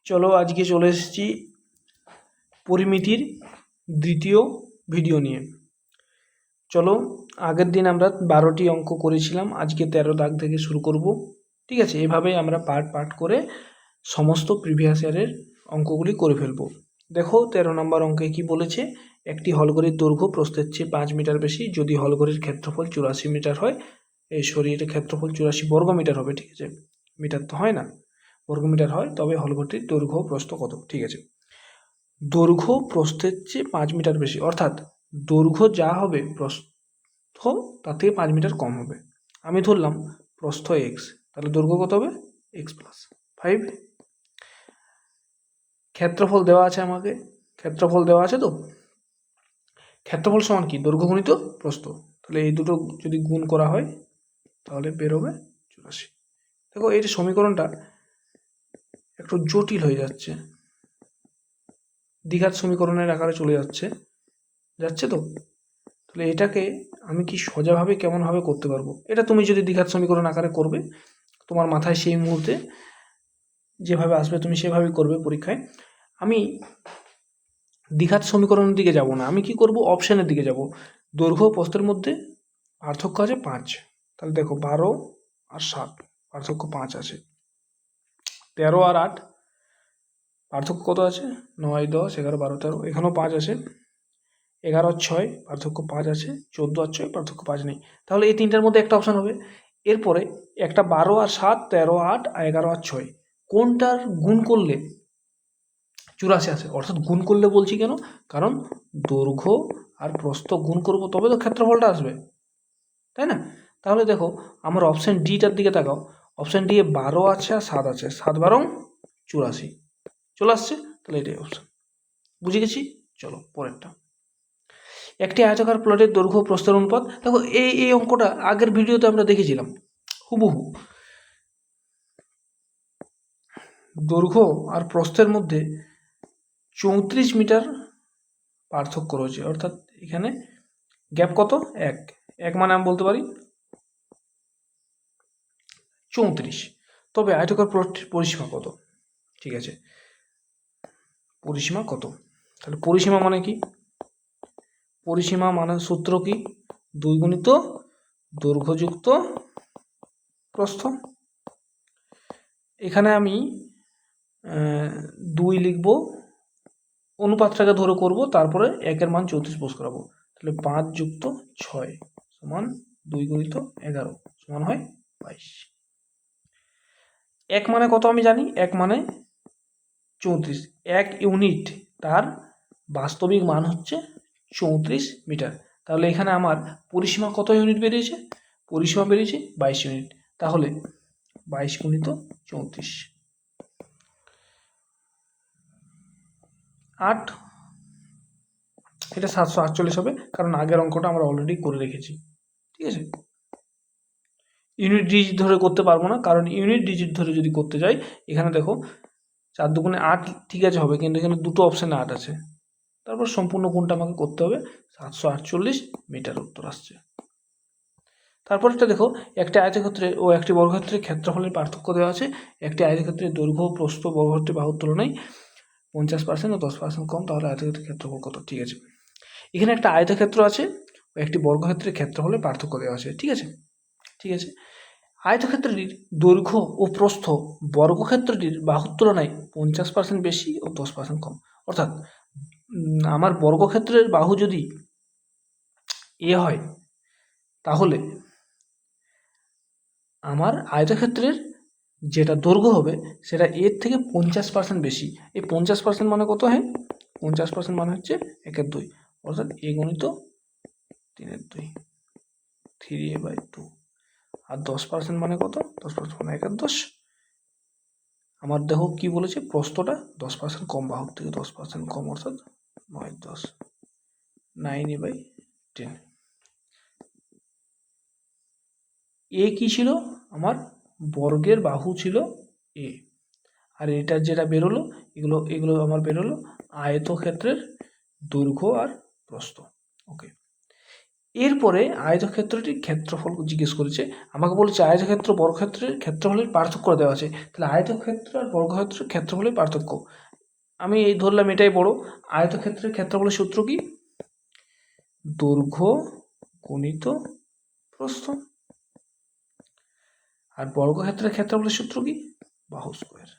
চলো আজকে চলে এসেছি পরিমিতির দ্বিতীয় ভিডিও নিয়ে। চলো, আগের দিন আমরা 12টি অঙ্ক করেছিলাম, আজকে 13 দাগ থেকে শুরু করব। ঠিক আছে, এভাবেই আমরা পার্ট পার্ট করে সমস্ত প্রিভিয়াস ইয়ারের অঙ্কগুলি করে ফেলব। দেখো 13 নম্বর অঙ্কে কি বলেছে, একটি হলঘরের দৈর্ঘ্য প্রস্থের চেয়ে 5 মিটার বেশি যদি হলঘরের ক্ষেত্রফল 84 মিটার হয়। এই শরীরের ক্ষেত্রফল 84 বর্গ মিটার হবে। ঠিক আছে, মিটার তো হয় না, বর্গমিটার হয়, তবে হলঘরটির দৈর্ঘ্য প্রস্থ কত। ঠিক আছে, দৈর্ঘ্য প্রস্থের চেয়ে 5 মিটার বেশি, অর্থাৎ দৈর্ঘ্য যা হবে প্রস্থ তার থেকে 5 মিটার কম হবে। আমি ধরলাম প্রস্থ এক্স, তাহলে দৈর্ঘ্য কত হবে? X plus 5। ক্ষেত্রফল দেওয়া আছে আমাকে, ক্ষেত্রফল দেওয়া আছে তো, ক্ষেত্রফল সমান কি? দৈর্ঘ্য গুণিত প্রস্থ। তাহলে এই দুটো যদি গুণ করা হয় তাহলে বেরোবে 84। দেখো এই সমীকরণটা একটু জটিল হয়ে যাচ্ছে, দ্বিঘাত সমীকরণের আকারে চলে যাচ্ছে তো। তাহলে এটাকে আমি কি সোজাভাবে কেমনভাবে করতে পারবো? এটা তুমি যদি দ্বিঘাত সমীকরণ আকারে করবে, তোমার মাথায় সেই মুহূর্তে যেভাবে আসবে তুমি সেভাবেই করবে পরীক্ষায়। আমি দ্বিঘাত সমীকরণের দিকে যাব না, আমি কি করব, অপশানের দিকে যাব। দৈর্ঘ্য প্রস্থের মধ্যে পার্থক্য আছে 5, তাহলে দেখো 12 আর 7 পার্থক্য 5 আছে। 13 আর 8 পার্থক্য কত আছে? 9, 10, 11, 12, 13, এখানেও 5 আছে। 11 আর 6 পার্থক্য 5 আছে। 14 আর 6 পার্থক্য 5 নেই। তাহলে এই তিনটার মধ্যে একটা অপশান হবে। এরপরে একটা 12 আর 7, 13, 8 আর 11 আর 6 কোনটার গুণ করলে 84 আসে? অর্থাৎ গুণ করলে বলছি কেন, কারণ দৈর্ঘ্য আর প্রস্থ গুণ করব তবে তো ক্ষেত্রফলটা আসবে, তাই না? তাহলে দেখো আমার অপশান ডিটার দিকে তাকাও, অপশান ডি এ 12 আছে আর 7 আছে, 7 12 84 চলে আসছে। তাহলে এটাই অপশান, বুঝে গেছি। চলো পরেরটা। একটি আয়তাকার প্লটের দৈর্ঘ্য প্রস্থের অনুপাত। দেখো এই অঙ্কটা আগের ভিডিওতে আমরা দেখেছিলাম হুবহু। দৈর্ঘ্য আর প্রস্থের মধ্যে 34 মিটার পার্থক্য রয়েছে, অর্থাৎ এখানে গ্যাপ কত? 1 মানে আমি বলতে পারি 34। তবে আয়তাকার প্লটটির পরিসীমা কত? ঠিক আছে, পরিসীমা কত? তাহলে পরিসীমা মানে কি? পরিসীমা মানে সূত্র কি? 2 গুণিত দৈর্ঘ্যযুক্ত প্রস্থ। এখানে আমি 2 লিখব, অনুপাতটাকে ধরে করব, তারপরে 1-এর মান 34 পোস্ট করাবো। তাহলে 5 যুক্ত 6 সমান 2 গুণিত 11 সমান হয় 22। 1 মানে কত আমি জানি, 1 মানে 34। 1 ইউনিট তার বাস্তবিক মান হচ্ছে 34 মিটার। তাহলে এখানে আমার পরিসীমা কত ইউনিট বেরিয়েছে? পরিসীমা বেরিয়েছে 22 ইউনিট। তাহলে 22 গুণিত 34 8, এটা 748 হবে, কারণ আগের অঙ্কটা আমরা অলরেডি করে রেখেছি। ঠিক আছে, ইউনিট ডিজিট ধরে করতে পারবো না, কারণ ইউনিট ডিজিট ধরে যদি করতে যাই, এখানে দেখো 4 দুগুণে 8 ঠিক আছে হবে, কিন্তু এখানে দুটো অপশানে 8 আছে। তারপর সম্পূর্ণ গুণটা আমাকে করতে হবে, 748 মিটার উত্তর আসছে। তারপর একটা দেখো, একটি আয়তক্ষেত্রে ও একটি বর্গক্ষেত্রের ক্ষেত্রফলের পার্থক্য দেওয়া আছে। একটি আয়তক্ষেত্রের দৈর্ঘ্য প্রস্থ বর্গক্ষেত্রের বাহুর তুলনায় 50% ও 10% কম, তাহলে আয়তক্ষেত্রের ক্ষেত্রফল কত? ঠিক আছে, এখানে একটা আয়তক্ষেত্র আছে ও একটি বর্গক্ষেত্রের ক্ষেত্রফলের পার্থক্য দেওয়া আছে। ঠিক আছে, ঠিক আছে, আয়তক্ষেত্রটির দৈর্ঘ্য ও প্রস্থ বর্গক্ষেত্রটির বাহুর তুলনায় 50% বেশি ও 10% কম। অর্থাৎ আমার বর্গক্ষেত্রের বাহু যদি এ হয়, তাহলে আমার আয়তক্ষেত্রের যেটা দৈর্ঘ্য হবে সেটা এর থেকে 50% বেশি। এই 50% মানে কত হয়? 50% মানে হচ্ছে 1/2, অর্থাৎ এ গুণিত 3/2, 3a/2। আর 10% মানে কত? 10% মানে 1/10। আমার দেখো কি বলেছে, প্রস্থটা 10% কম, বাহুর থেকে 10% কম, অর্থাৎ 9/10, 9a/10। এ কি ছিল? আমার বর্গের বাহু ছিল এ, আর এটা যেটা বেরোলো, এগুলো আমার বেরোলো আয়তক্ষেত্রের দৈর্ঘ্য আর প্রস্থ। ওকে, এরপরে আয়তক্ষেত্রটির ক্ষেত্রফল জিজ্ঞেস করেছে। আমাকে বলেছে আয়তক্ষেত্র বর্গক্ষেত্রের ক্ষেত্রফলের পার্থক্য দেওয়া আছে। তাহলে আয়তক্ষেত্র আর বর্গক্ষেত্রের ক্ষেত্রফলের পার্থক্য আমি এই ধরলাম এটাই বড়। আয়তক্ষেত্রের ক্ষেত্রফলের সূত্র কি? দৈর্ঘ্য গুণিত প্রস্থ। আর বর্গক্ষেত্রের ক্ষেত্রফলের সূত্র কি? বাহু স্কোয়ার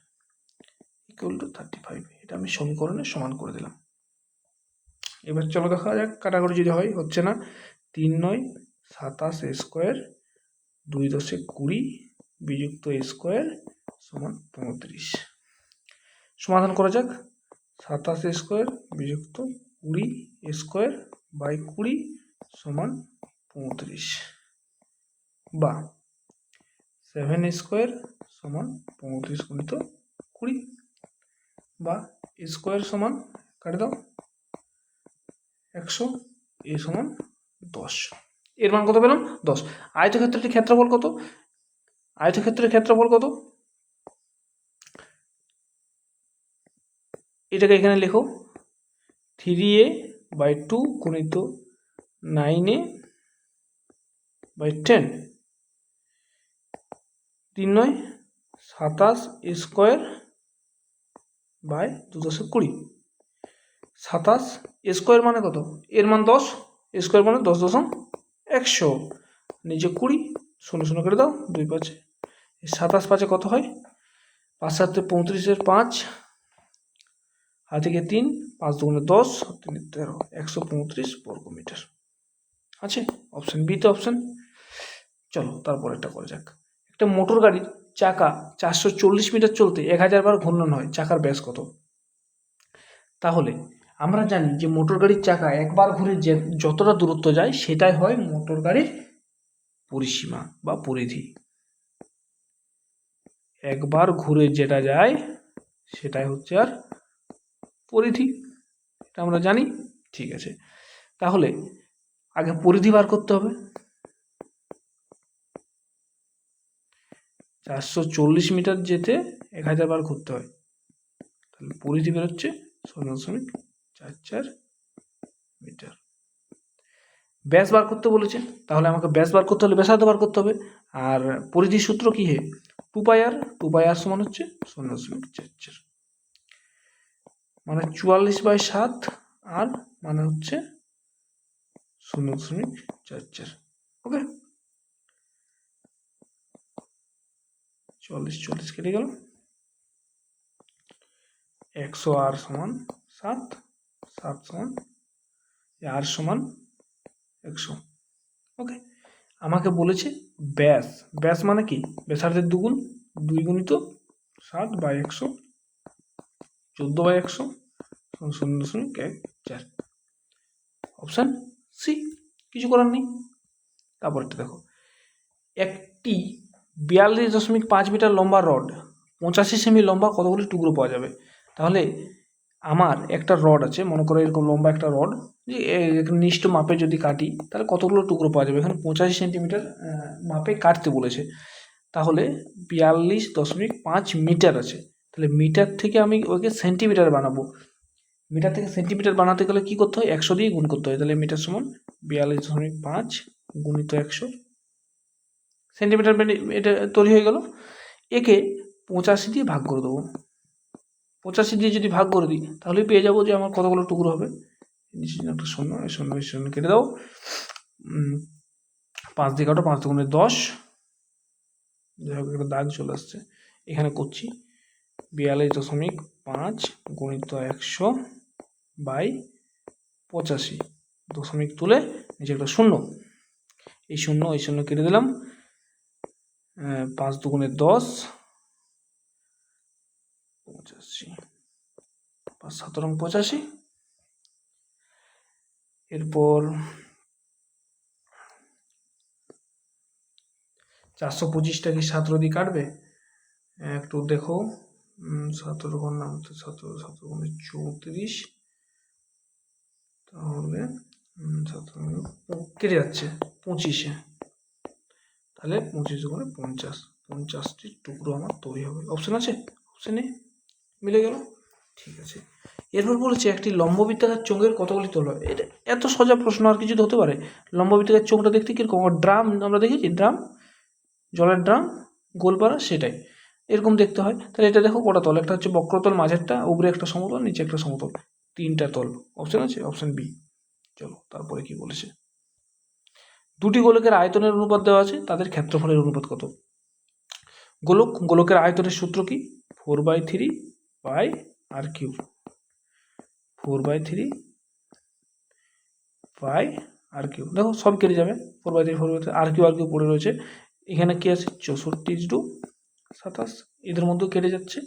ইকুয়াল টু 35। এটা আমি সমীকরণে সমান করে দিলাম। এবার চলো দেখা যাক কাটাকুটি যদি হয়। হচ্ছে না। 3 9 27 স্কোয়ার 2 10 20 বিযুক্ত স্কোয়ার সমান 35। সমাধান করা যাক। 27 স্কোয়ার বিযুক্ত 20 স্কোয়ার বাই 20 সমান 35, বা 7 স্কোয়ার সমান 35 গুণিত 20, বা স্কোয়ার সমান কাটে দাও 100, এ সমান 10। এর মান কত পেলাম? 10। আয়তক্ষেত্রটির ক্ষেত্রফল কত? আয়তক্ষেত্রের ক্ষেত্রফল কত? এটাকে এখানে লেখো 3a/2 গুণিত 9a/10। 3 9 27 square by 2 10 20। 27 স্কোয়ার মানে কত? এর মান 10, স্কোয়ার মানে 10 দশম 100, নিচে 20, 0 0 করে দাও, 2 5 27 5 কত হয়? 5 7 35 5, হাত থেকে 3, 5 2 10, 3 13, 135 বর্গমিটার আছে। অপশন বি তে অপশন। চলো তারপর একটা করে যাক। একটা মোটর গাড়ির চাকা 440 মিটার চলতে 1000 বার ঘূর্ণন হয়, চাকার ব্যাস কত? তাহলে আমরা জানি যে মোটর গাড়ির চাকা একবার ঘুরে যতটা দূরত্ব যায় সেটাই হয় মোটর গাড়ির পরিসীমা বা পরিধি। একবার ঘুরে যেটা যায় সেটাই হচ্ছে আর পরিধি, এটা আমরা জানি। ঠিক আছে, তাহলে আগে পরিধি বার করতে হবে। 440 মিটার যেতে 1000 বার ঘুরতে হয়, তাহলে পরিধি বেরোচ্ছে 0.44 মিটার। ব্যাস বার করতে বলেছে, তাহলে আমাকে ব্যাস বার করতে হলে ব্যাসার্ধ বার করতে হবে। আর পরিধির সূত্র কি? 2πr, 2πr সমান হচ্ছে 0.44, মানে 44/7, আর মানে হচ্ছে 0.44। ওকে, 44 44 কেটে গেল, 100r সমান 7, 7 সমান r সমান 100। ওকে, আমাকে বলেছে ব্যাস, ব্যাস মানে কি? ব্যাসার্ধের দুগুণ, 2 গুণিত 7/100, 14/100, 0.14। অপশান সি, কিছু করার নেই। তারপরটা দেখো, একটি 42.5 মিটার লম্বা রড 85 সেমি লম্বা কতগুলি টুকরো পাওয়া যাবে? তাহলে আমার একটা রড আছে, মনে করো এরকম লম্বা একটা রড, যে নিষ্ঠ মাপে যদি কাটি তাহলে কতগুলো টুকরো পাওয়া যাবে? এখানে 85 সেন্টিমিটার মাপে কাটতে বলেছে। তাহলে 42.5 মিটার আছে, তাহলে মিটার থেকে আমি ওকে সেন্টিমিটার বানাবো। মিটার থেকে সেন্টিমিটার বানাতে গেলে কি করতে হয়? 100 দিয়ে গুণ করতে হয়। তাহলে মিটার সমান 42.5 গুণিত 100 সেন্টিমিটার, এটা তৈরি হয়ে গেল। একে 85 দিয়ে ভাগ করে দেবো। 85 দিয়ে যদি ভাগ করে দিই তাহলে পেয়ে যাবো যে আমার কতগুলো টুকরো হবে। নিচে একটা শূন্য, শূন্য শূন্য কেটে দাও, 5 দিয়ে কাটো, 5 দুগুণে 10, যাই হোক একটা দাগ চলে আসছে, এখানে করছি 42.5 গুণিত 100 বাই 85, দশমিক তুলে নিচে একটা শূন্য, এই শূন্য এই শূন্য কেটে দিলাম, 5 দুগুণে 10, 85, 5 7 রং 85। এরপর 425টা কি 17 দিয়ে কাটবে? একটু দেখো, 17 ঘর নাম তো 17, 17 গুণে 34, তাহলে 17 কেটে যাচ্ছে 25-এ, তাহলে 25 গুণে 50, 50টি টুকরো আমার তৈরি হবে। অপশন আছে, অপশনে মিলে গেল। ঠিক আছে, এরপর বলেছে একটি লম্ববৃত্তাকার চোঙের কতগুলি তল হয়। এটা এত সোজা প্রশ্ন আর কিছু হতে পারে? লম্ববৃত্তাকার চোঙটা দেখতে কীরকম? ড্রাম আমরা দেখেছি, ড্রাম, জলের ড্রাম, গোলপাড়া, সেটাই এরকম দেখতে হয়। তাহলে এটা দেখো কটা তল, একটা হচ্ছে বক্রতল, মাঝেরটা, উপরে একটা সমতল, নিচে একটা সমতল, 3টা তল। অপশন আছে, অপশন বি। চলো তারপরে কি বলেছে, দুটি গোলকের আয়তনের অনুপাত দেওয়া আছে, তাদের ক্ষেত্রফলের অনুপাত কত? গোলকের আয়তনের সূত্র কি? 4/3 পাই আর কিউব, 4/3 পাই আর কিউব। দেখো সব কেটে যাবে, 4/3 4/3 আর কিউ পড়ে রয়েছে। এখানে কি আছে? 64/27, এদের মধ্যেও কেটে যাচ্ছে।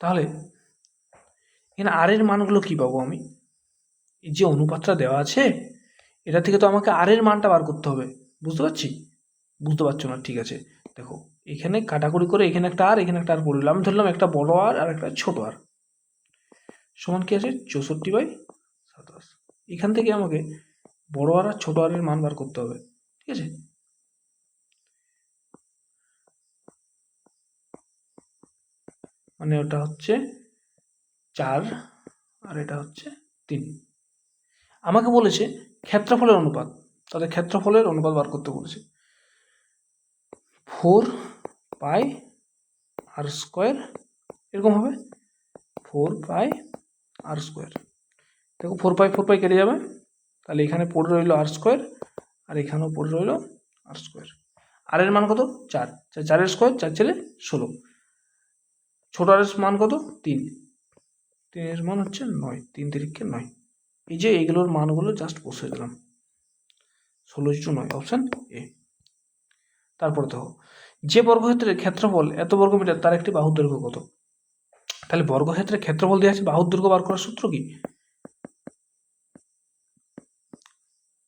তাহলে এখানে আর এর মানগুলো কি পাবো আমি? এই যে অনুপাতটা দেওয়া আছে এটা থেকে তো আমাকে আর এর মানটা বার করতে হবে, বুঝতে পারছি? বুঝতে পারছো না? ঠিক আছে, দেখো এখানে কাটাকুটি করে এখানে একটা আর, এখানে একটা আর পড়ে আমি ধরলাম একটা বড় আর একটা ছোট আর, সমান কি আছে? 64/27। এখান থেকে আমাকে বড় আর ছোট আর এর মান বার করতে হবে, ঠিক আছে? মানে ওটা হচ্ছে 4 আর এটা হচ্ছে 3। আমাকে বলেছে ক্ষেত্রফলের অনুপাত, তাদের ক্ষেত্রফলের অনুপাত বার করতে বলেছে। 4 পাই আর স্কোয়ার, এরকম হবে 4 পাই আর স্কোয়ার। দেখো 4 পাই কেটে যাবে, তাহলে এখানে পড়ে রইল আর স্কোয়ার, আর এখানেও পড়ে রইল আর স্কোয়ার। আর এর মান কত? 4, 4-এর স্কোয়ার 4×4 = 16। ছোট আর এর মান কত? 3, 3-এর মান হচ্ছে 9, 3×3 = 9। এই যে এইগুলোর মানগুলো জাস্ট বসিয়ে দিলাম, 16:9, অপশান এ। তারপরে দেখো, যে বর্গক্ষেত্রের ক্ষেত্রফল এত বর্গমিটার তার একটি বাহুর দৈর্ঘ্য কত? তাহলে বর্গক্ষেত্রের ক্ষেত্রফল দেওয়া আছে, বাহুর দৈর্ঘ্য বার করার সূত্র কি?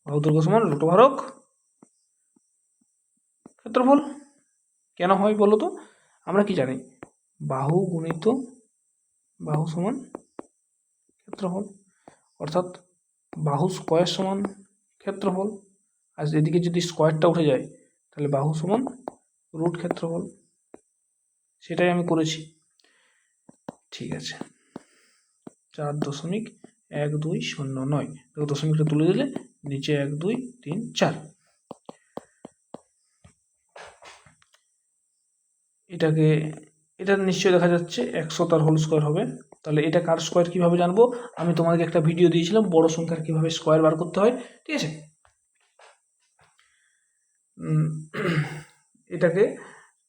বাহুর দৈর্ঘ্য সমান √ভারক ক্ষেত্রফল। কেন হয় বলো তো? আমরা কি জানি? বাহু গুণিত বাহু সমান ক্ষেত্রফল, অর্থাৎ বাহু স্কয়ার সমান ক্ষেত্রফল, আর এদিকে যদি স্কয়ারটা উঠে যায় তাহলে বাহু সমান রুট ক্ষেত্রফল। সেটাই আমি করেছি, ঠিক আছে। 4.1209, দেখো দশমিকটা তুলে দিলে নিচে 1 2 3 4। এটা নিশ্চয়ই দেখা যাচ্ছে 100 তার হোল স্কোয়ার হবে। তাহলে এটা কার স্কোয়ার কীভাবে জানবো? আমি তোমাদেরকে একটা ভিডিও দিয়েছিলাম বড় সংখ্যার কীভাবে স্কোয়ার বার করতে হয়, ঠিক আছে? এটাকে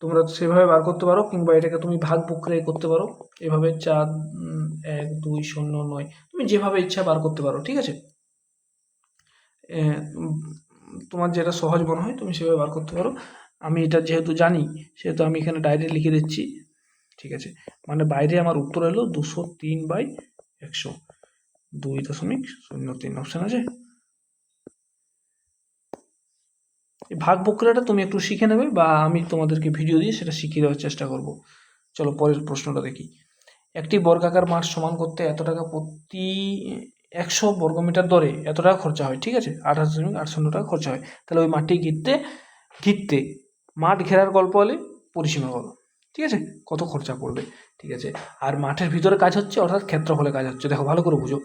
তোমরা সেভাবে বার করতে পারো, কিংবা এটাকে তুমি ভাগ প্রক্রিয়ায় করতে পারো, এভাবে 4 1 2 0 9, তুমি যেভাবে ইচ্ছা বার করতে পারো, ঠিক আছে? তোমার যেটা সহজ মনে হয় তুমি সেভাবে বার করতে পারো। আমি এটা যেহেতু জানি সেহেতু আমি এখানে ডাইরেক্ট লিখে দিচ্ছি, ঠিক আছে? মানে বাইরে আমার উত্তর এলো 203/100, 2.03 অপশান আছে। এই ভাগ প্রক্রিয়াটা তুমি একটু শিখে নেবে, বা আমি তোমাদেরকে ভিডিও দিয়ে সেটা শিখিয়ে দেওয়ার চেষ্টা করব। চলো পরের প্রশ্নটা দেখি। একটি বর্গাকার মাঠ সমান করতে এত টাকা প্রতি 100 বর্গমিটার দরে এত টাকা খরচা হয়, ঠিক আছে? 28.80 টাকা খরচা হয়। তাহলে ওই মাঠটি ঘিরতে মাঠ ঘেরার গল্প হলে পরিসীমা বলো, ঠিক আছে? কত খরচা পড়বে, ঠিক আছে? আর মাঠের ভিতরে কাজ হচ্ছে, অর্থাৎ ক্ষেত্রফলে কাজ হচ্ছে। দেখো ভালো করে বুঝো,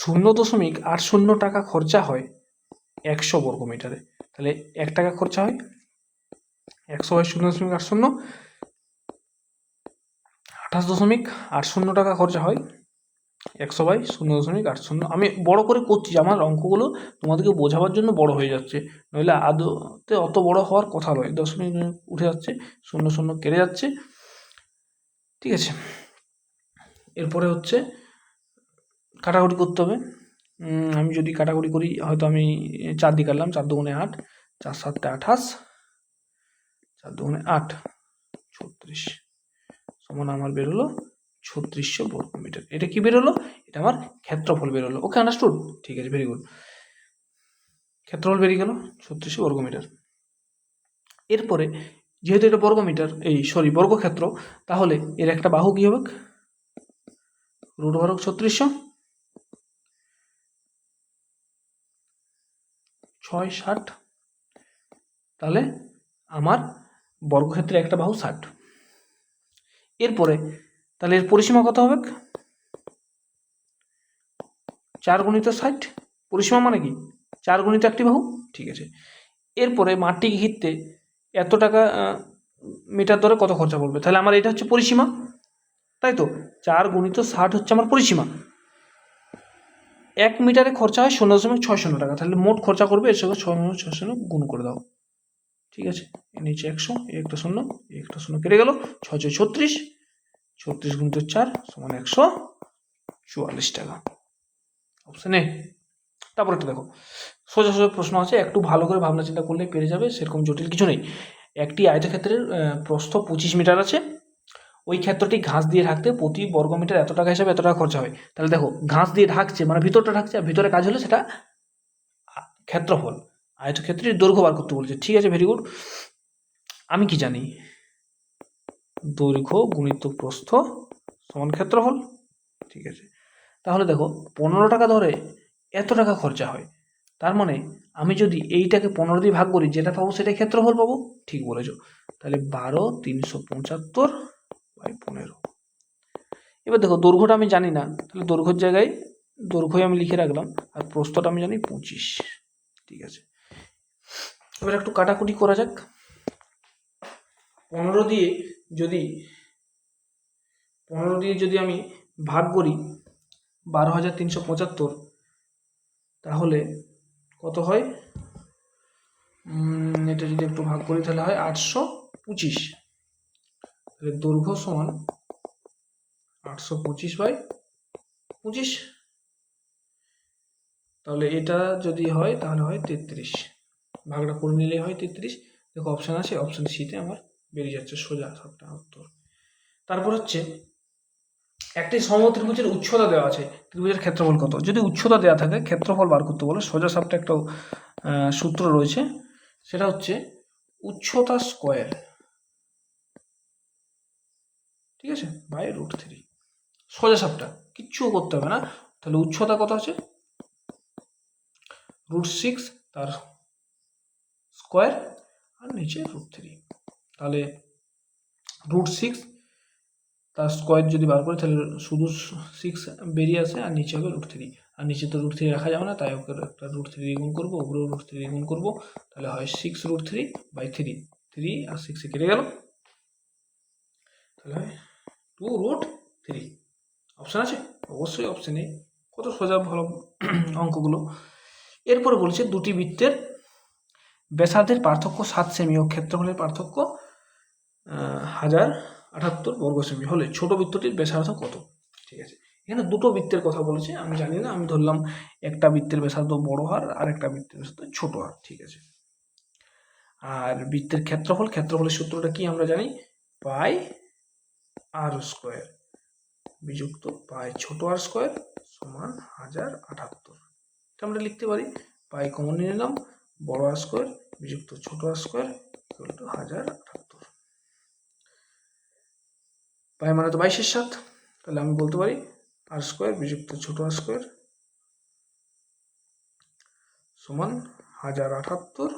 0.80 টাকা খরচা হয় 100 বর্গমিটারে। তাহলে 1 টাকা খরচা হয় 100/0.80, 28.80 টাকা খরচা হয় 100/0.80। আমি বড় করে করছি, আমার অঙ্কগুলো তোমাদেরকে বোঝাবার জন্য বড় হয়ে যাচ্ছে, নইলে আদতে অত বড় হওয়ার কথা নয়। দশমিক উঠে যাচ্ছে, 0 কেটে যাচ্ছে, ঠিক আছে? এরপরে হচ্ছে কাটাকুটি করতে হবে। আমি যদি কাটাকুটি করি, হয়তো আমি 4 দিয়ে কাটলাম, 4 2 8, 4 7 28, 4 2 8 36 সমান আমার বেরোলো 3600 বর্গমিটার। এটা কি বেরোলো? এটা আমার ক্ষেত্রফল বেরোলো। ওকে, আন্ডারস্টুড? ঠিক আছে, ভেরি গুড। ক্ষেত্রফল বেরিয়ে গেল 3600 বর্গমিটার। এরপরে যেহেতু এটা বর্গমিটার, বর্গক্ষেত্র, তাহলে এর একটা বাহু কি হবে? √ভারক 3600, 6 60। তাহলে আমার বর্গক্ষেত্রে একটা বাহু 60। এরপরে তাহলে এর পরিসীমা কত হবে? 4 গুণিত 60। পরিসীমা মানে কি 4 গুণিত একটি বাহু, ঠিক আছে। এরপরে মাটি ঘিরতে এত টাকা মিটার দরে কত খরচা পড়বে, তাহলে আমার এটা হচ্ছে পরিসীমা, তাই তো। 4 গুণিত 60 হচ্ছে আমার পরিসীমা। 1 মিটারে খরচা হয় 0.60 টাকা, তাহলে মোট খরচা করবে এর সঙ্গে 0.60 গুণ করে দাও, ঠিক আছে। নিচে 100, একটা শূন্য, একটা শূন্য কেটে গেল, 6 6 36, 36 গুণিত 4 সমান 144 টাকা, অপশন এ। তারপর একটা দেখো, সোজা সোজা প্রশ্ন আছে, একটু ভালো করে ভাবনা চিন্তা করলে পেরে যাবে, সেরকম জটিল কিছু নেই। একটি আয়তক্ষেত্রের প্রস্থ 25 মিটার আছে, ওই ক্ষেত্রটি ঘাস দিয়ে ঢাকতে প্রতি বর্গ মিটার এত টাকা হিসাবে এত টাকা খরচা হয়। তাহলে দেখো ঘাস দিয়ে ঢাকছে মানে ভিতরটা ঢাকছে, আর ভিতরে কাজ হলে সেটা ক্ষেত্রফল। আয়তক্ষেত্রের দৈর্ঘ্য বার করতে বলছে, ঠিক আছে, ভেরি গুড। আমি কি জানি, দৈর্ঘ্য গুণিত প্রস্থ সমান ক্ষেত্রফল, ঠিক আছে। তাহলে দেখো 15 টাকা ধরে এত টাকা খরচা হয়, তার মানে আমি যদি এইটাকে 15 দিয়ে ভাগ করি, যেটা পাবো সেটাই ক্ষেত্রফল পাবো, ঠিক বলেছো। তাহলে 12,375/15। এবার দেখো দৈর্ঘ্যটা আমি জানি না, তাহলে দৈর্ঘ্যের জায়গায় দৈর্ঘ্যই আমি লিখে রাখলাম, আর প্রস্থটা আমি জানি 25, ঠিক আছে। এবার একটু কাটাকুটি করা যাক। 15 দিয়ে যদি আমি ভাগ করি 12,375, তাহলে কত হয়? এটা যদি একটু ভাগ করি তাহলে হয় 825। তাহলে দৈর্ঘ্য সমান 825/25। তাহলে এটা যদি হয় তাহলে হয় 33, ভাগটা করে নিলেই হয় 33। দেখো অপশান আছে, অপশান সিতে আমার বেরিয়ে যাচ্ছে সোজা সবটা উত্তর। তারপর হচ্ছে একটি সমত্রিভুজের উচ্চতা দেওয়া আছে, ত্রিভুজের ক্ষেত্রফল কত। যদি উচ্চতা দেওয়া থাকে ক্ষেত্রফল বার করতে বলে, সোজা সাপটা একটা সূত্র রয়েছে, সেটা হচ্ছে উচ্চতা স্কোয়ার, ঠিক আছে, বাই √3। সোজা সাপটা কিচ্ছু করতে হবে না। তাহলে উচ্চতা কত আছে? √6 তার স্কোয়ার, আর নিচে √3। তাহলে √6 তার স্কোয়ার যদি বার করি তাহলে শুধু 6 বেরিয়ে আসে, আর নিচে হবে √3। আর নিচে তো √3 রাখা যাবে না, তাই ওকে একটা √3 গুণ করবো, ওপরেও √3 গুণ করবো, তাহলে হয় 6√3/3। 3 আর 6 কেটে গেল, তাহলে হয় 2√3। অপশান আছে, অবশ্যই অপশান এ। কত সোজা ভালো অঙ্কগুলো। এরপরে বলছে দুটি বৃত্তের ব্যাসার্ধের পার্থক্য 7 সেমি ও ক্ষেত্রফলের পার্থক্য 1078 বর্গ সেমি হলে ছোট বৃত্তটির ব্যাসার্ধ কত, ঠিক আছে। এখানে দুটো বৃত্তের কথা বলেছে, আমি জানি না, আমি ধরলাম একটা বৃত্তের ব্যাসার্ধ বড় হার আর একটা বৃত্তের ব্যাসার্ধ ছোট হার, ঠিক আছে। আর বৃত্তের ক্ষেত্রফলের সূত্রটা কি আমরা জানি, পাই আর স্কোয়ার বিযুক্ত পাই ছোট আর স্কোয়ার সমান 1078। এটা আমরা লিখতে পারি, পাই কমন নিয়ে নিলাম, বড় আর স্কোয়ার বিযুক্ত ছোট আর স্কোয়ার ইকুয়াল টু 1078। পাই মানে তো 22/7, তাহলে আমি বলতে পারি আর স্কোয়ার বিযুক্ত ছোট আর স্কোয়ার সমান 1078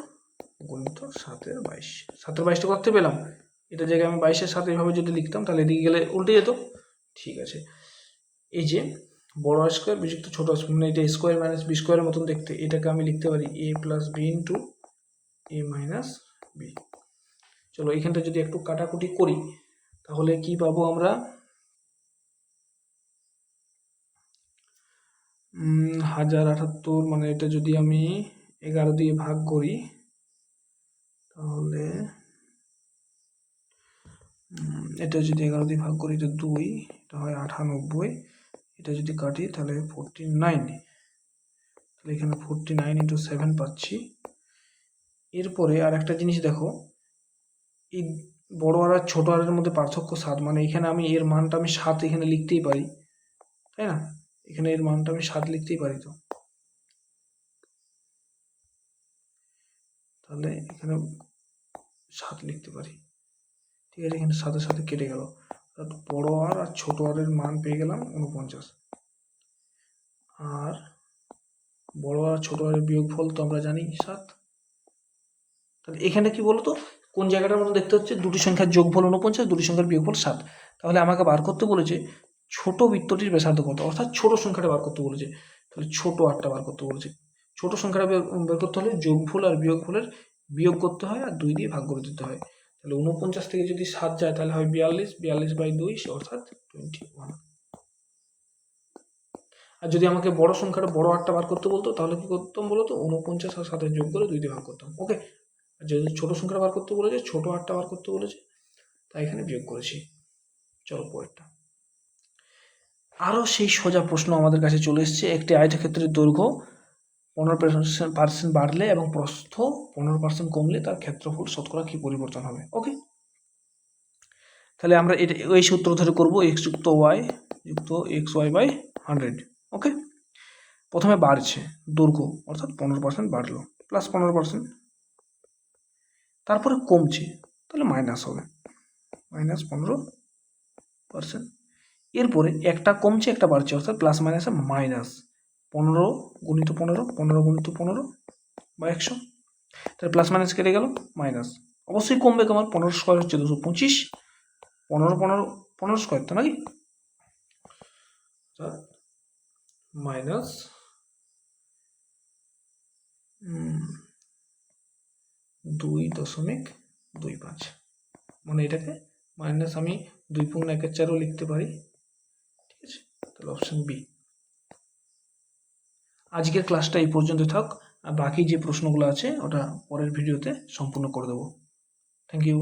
গুণিত 7/22। 7/22টা করতে পেলাম, এটা জায়গায় আমি 22/7 এইভাবে যদি লিখতাম তাহলে এদিকে গেলে উল্টে যেত, ঠিক আছে। এই যে বড় আর স্কোয়ার বিযুক্ত ছোট আর স্কোয়ার, মানে এটা স্কোয়ার মাইনাস বি স্কোয়ারের মতন দেখতে, এটাকে আমি লিখতে পারি a plus b into a minus b. চলো এখানটা যদি একটু কাটাকুটি করি তাহলে কি পাবো আমরা, 1078, মানে এটা যদি আমি 11 দিয়ে ভাগ করি তাহলে এটা যদি 11 দিয়ে ভাগ করি, এটা 2, এটা হয় 98, এটা যদি কাটি তাহলে 49, তাহলে এখানে 49 × 7 পাচ্ছি। এরপরে আর একটা জিনিস দেখো, এই বড় আর ছোট আর এর মধ্যে পার্থক্য 7, মানে এখানে আমি এর মানটা আমি 7 এখানে লিখতেই পারি, তাই না। এখানে এর মানটা আমি 7 লিখতেই পারি, তো তাহলে এখানে 7 লিখতে পারি, ঠিক আছে। এখানে 7-এর সাথে কেটে গেল, বড় আর ছোট আর এর মান পেয়ে গেলাম 49, আর বড় আর ছোট আর এর বিয়োগফল তো আমরা জানি 7। তাহলে এখানে কি বলতো, কোন জায়গাটার মতো দেখতে হচ্ছে? দুটি সংখ্যার যোগফল 49, দুটি সংখ্যার বিয়োগফল 7। তাহলে আমাকে বার করতে বলেছে ছোট বৃত্তটির ব্যাসার্ধ কত, অর্থাৎ ছোট সংখ্যাটা বার করতে বলেছে। তাহলে ছোট আটটা বার করতে বলেছে। ছোট সংখ্যাটা বের করতে হলে যোগফল আর বিয়োগফলের বিয়োগ করতে হয় আর 2 দিয়ে ভাগ করে দিতে হয়। তাহলে 49 থেকে যদি 7 যায় তাহলে হয় 42, 42/2 অর্থাৎ 21। আর যদি আমাকে বড় সংখ্যাটা বড় আটটা বার করতে বলতো তাহলে কি করতাম বলো তো? 49 আর 7 যোগ করে 2 দিয়ে ভাগ করতাম। ওকে। আর যদি ছোট সংখ্যাটা বার করতে বলেছে, ছোট আটটা বার করতে বলেছে, তাই এখানে বিয়োগ করেছি। চলো পরেরটা। আরও সেই সোজা প্রশ্ন আমাদের কাছে চলে এসছে। একটি আয়তক্ষেত্রের দৈর্ঘ্য 15% বাড়লে এবং প্রস্থ 15% কমলে তার ক্ষেত্রফল শতকরা কি পরিবর্তন হবে? ওকে। তাহলে আমরা এটা এই সূত্র ধরে করব, x যুক্ত y যুক্ত xy/100। ওকে। প্রথমে বাড়ছে দৈর্ঘ্য, অর্থাৎ 15% বাড়লো, প্লাস 15%। তারপরে কমছে, তাহলে মাইনাস হবে, -15%। এরপরে একটা কমছে একটা বাড়ছে, অর্থাৎ প্লাস মাইনাসে মাইনাস 15 গুণিত 15, 15 গুণিত 15/100। তাহলে প্লাস মাইনাস কেটে গেল, মাইনাস। অবশ্যই কমবে, কেমন? 15 স্কোয়ার হচ্ছে 225, 15 স্কোয়ার তো নাকি, মাইনাস -2.25। মানে এটাকে মাইনাস আমি 2.1/4 লিখতে পারি। ঠিক আছে, তাহলে অপশন বি। আজকের ক্লাসটা এই পর্যন্ত থাক, আর বাকি যে প্রশ্নগুলো আছে ওটা পরের ভিডিওতে সম্পূর্ণ করে দেবো। Thank you.